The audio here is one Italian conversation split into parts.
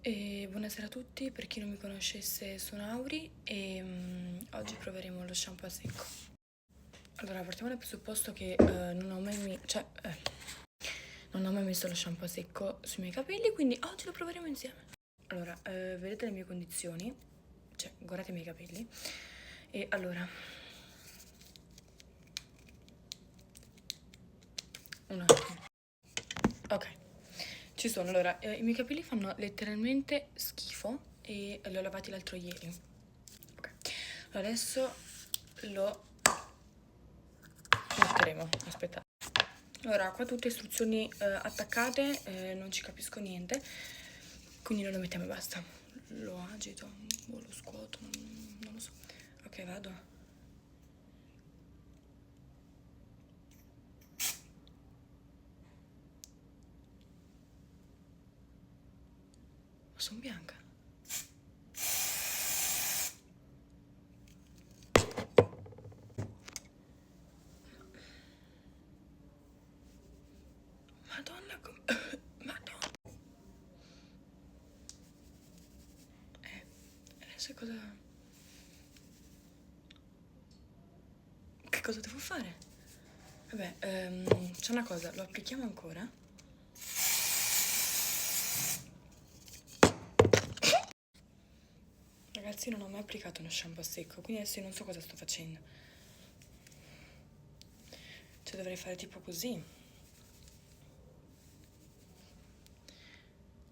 E buonasera a tutti, per chi non mi conoscesse sono Auri e oggi proveremo lo shampoo a secco. Allora, partiamo dal presupposto che non ho mai messo lo shampoo a secco sui miei capelli, quindi oggi lo proveremo insieme. Allora, vedete le mie condizioni, cioè guardate i miei capelli, e allora... Un attimo. Ok. Ci sono, allora, i miei capelli fanno letteralmente schifo e li ho lavati l'altro ieri. Ok, allora adesso lo metteremo, aspettate. Allora, qua tutte istruzioni attaccate, non ci capisco niente, quindi non lo mettiamo e basta. Lo agito, o lo scuoto, non lo so. Ok, vado. Ma sono bianca. Madonna, Madonna. Adesso cosa... Che cosa devo fare? Vabbè, c'è una cosa, lo applichiamo ancora? Ragazzi, non ho mai applicato uno shampoo a secco, quindi adesso io non so cosa sto facendo. Cioè, dovrei fare tipo così.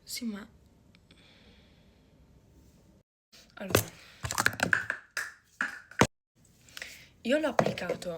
Sì, ma... Allora... Io l'ho applicato